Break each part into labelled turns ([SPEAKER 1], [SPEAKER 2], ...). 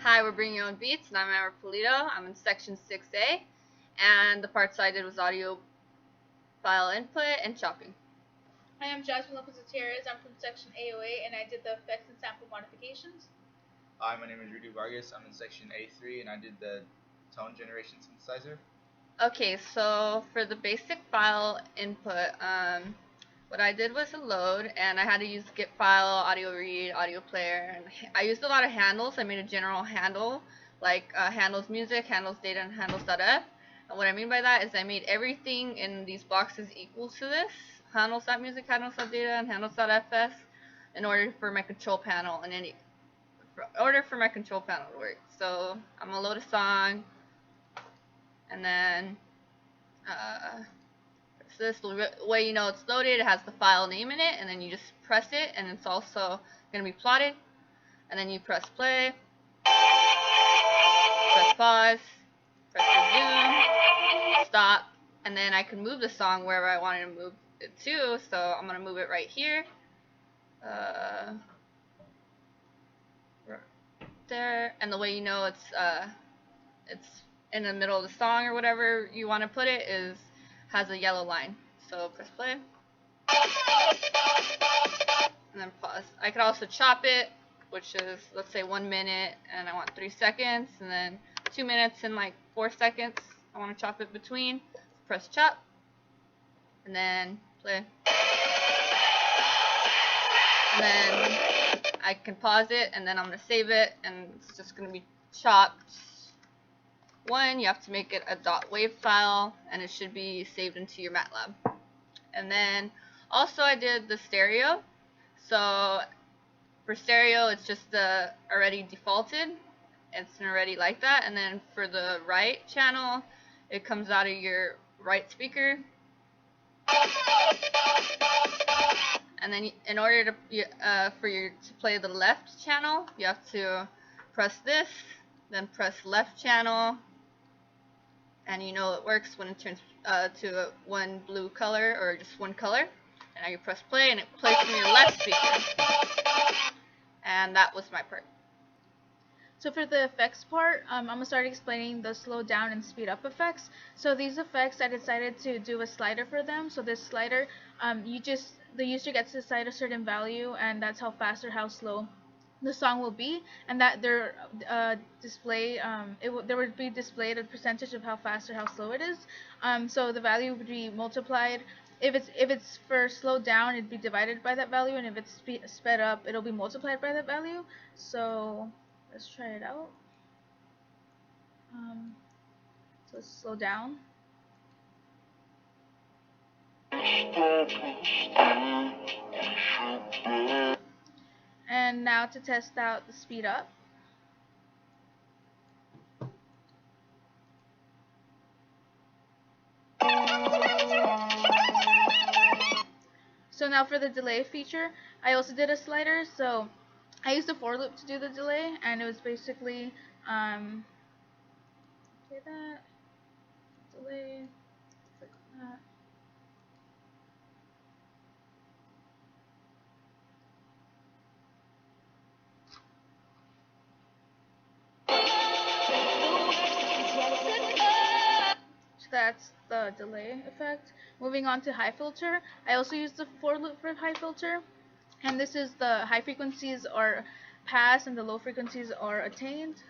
[SPEAKER 1] Hi, we're bringing you on beats, and I'm at Pulido. I'm in section 6A, and the parts I did was audio file input and chopping.
[SPEAKER 2] Hi, I'm Jasmine Lopez-Gutierrez. I'm from section AOA, and I did the effects and sample modifications.
[SPEAKER 3] Hi, my name is Rudy Vargas. I'm in section A3, and I did the tone generation synthesizer.
[SPEAKER 1] Okay, so for the basic file input, what I did was a load, and I had to use get file, audio read, audio player, and I used a lot of handles. I made a general handle, like handles music, handles data, and handles.f. And what I mean by that is I made everything in these boxes equal to this, handles.music, handles.data, and handles.fs, in order for my control panel and in order for my control panel to work. So I'm gonna load a song, and then so this way you know it's loaded. It has the file name in it, and then you just press it, and it's also going to be plotted. And then you press play, press pause, press resume, stop, and then I can move the song wherever I wanted to move it to. So I'm going to move it right here, right there. And the way you know it's in the middle of the song or whatever you want to put it is has a yellow line. So press play. And then pause. I could also chop it, which is, let's say 1 minute and I want 3 seconds, and then 2 minutes and like 4 seconds. I want to chop it between. Press chop, and then play. And then I can pause it, and then I'm going to save it, and it's just going to be chopped. One, you have to make it a .wav file, and it should be saved into your MATLAB. And then also I did the stereo. So for stereo, it's just already defaulted. It's already like that. And then for the right channel, it comes out of your right speaker. And then in order to play the left channel, you have to press this, then press left channel, and you know it works when it turns to one blue color or just one color. And now you press play, and it plays from your left speaker. And that was my part.
[SPEAKER 2] So for the effects part, I'm going to start explaining the slow down and speed up effects. So these effects, I decided to do a slider for them. So this slider, the user gets to decide a certain value, and that's how fast or how slow the song will be, and that there would be displayed a percentage of how fast or how slow it is. So the value would be multiplied. If it's for slowed down, it'd be divided by that value, and if it's sped up, it'll be multiplied by that value. So let's try it out. So let's slow down. And now to test out the speed up. So now for the delay feature, I also did a slider. So I used a for loop to do the delay, and it was basically okay, that delay, click that. So that's the delay effect. Moving on to high filter, I also used the for loop for high filter, and this is the high frequencies are passed and the low frequencies are attained.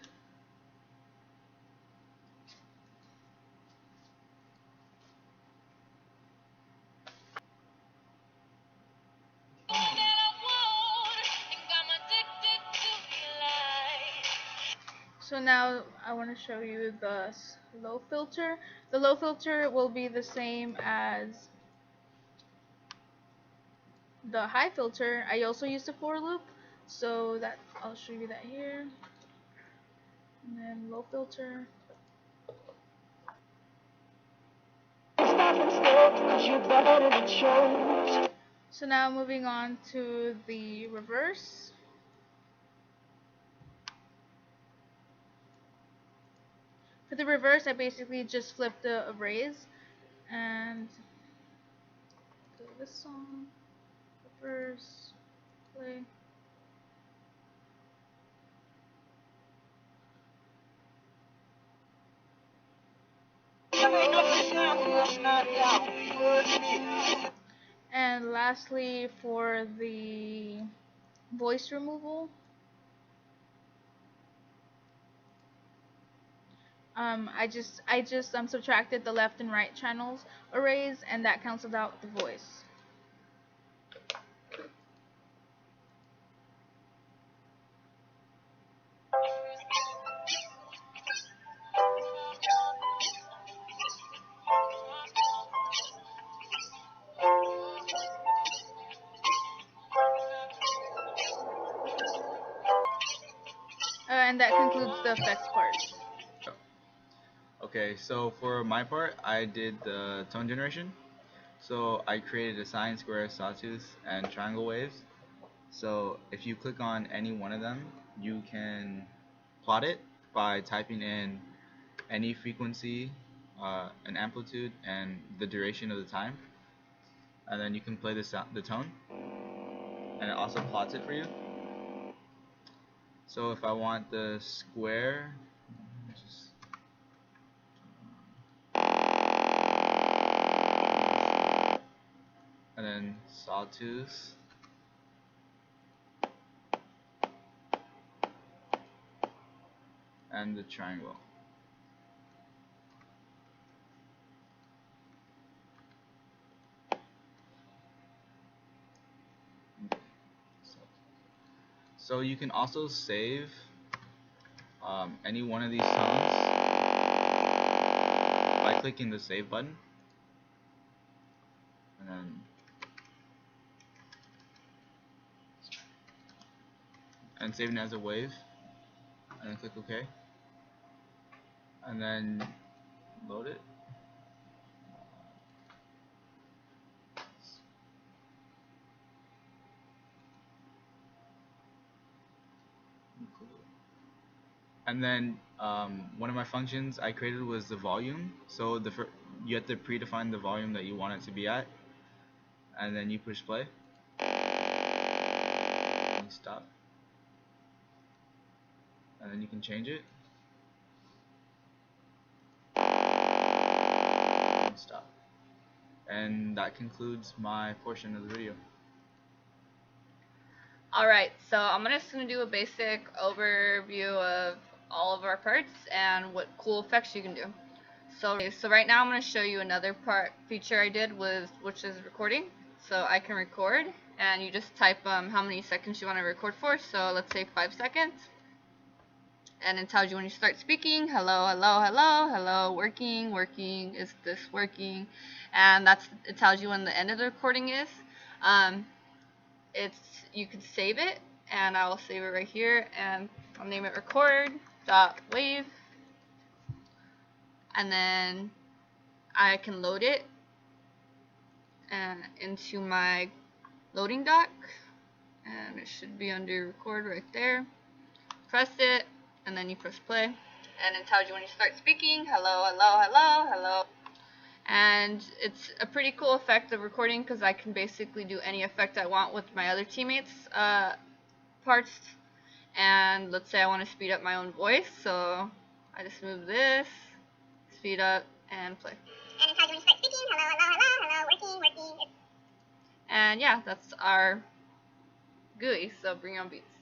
[SPEAKER 2] So now I want to show you the low filter. The low filter will be the same as the high filter. I also used a for loop, so that I'll show you that here. And then low filter. So now moving on to the reverse. For the reverse, I basically just flipped the arrays and go to this song, reverse, play. And lastly, for the voice removal, I just subtracted the left and right channels arrays, and that canceled out the voice. And that concludes the effects part.
[SPEAKER 3] Okay, so for my part, I did the tone generation. So I created a sine, square, sawtooth, and triangle waves. So if you click on any one of them, you can plot it by typing in any frequency, an amplitude, and the duration of the time. And then you can play the tone, and it also plots it for you. So if I want the square, and then sawtooth, and the triangle. So you can also save any one of these tones by clicking the save button, and saving it as a wave, and then click OK, and then load it. And then one of my functions I created was the volume. So you have to predefine the volume that you want it to be at, and then you push play. And you stop, and then you can change it. And stop. And that concludes my portion of the video.
[SPEAKER 1] Alright, so I'm just going to do a basic overview of all of our parts and what cool effects you can do. So right now I'm going to show you another feature I did, which is recording. So I can record, and you just type how many seconds you want to record for. So let's say 5 seconds. And it tells you when you start speaking, hello, hello, hello, hello, working, working, is this working? And it tells you when the end of the recording is. You can save it, and I will save it right here, and I'll name it record.wave, and then I can load it into my loading dock, and it should be under record right there. Press it, and then you press play, and it tells you when you start speaking, hello, hello, hello, hello. And it's a pretty cool effect of recording, because I can basically do any effect I want with my other teammates' parts. And let's say I want to speed up my own voice, so I just move this, speed up, and play.
[SPEAKER 4] And it tells you when you start speaking, hello, hello, hello, hello, working, working.
[SPEAKER 1] And yeah, that's our GUI, so bring on beats.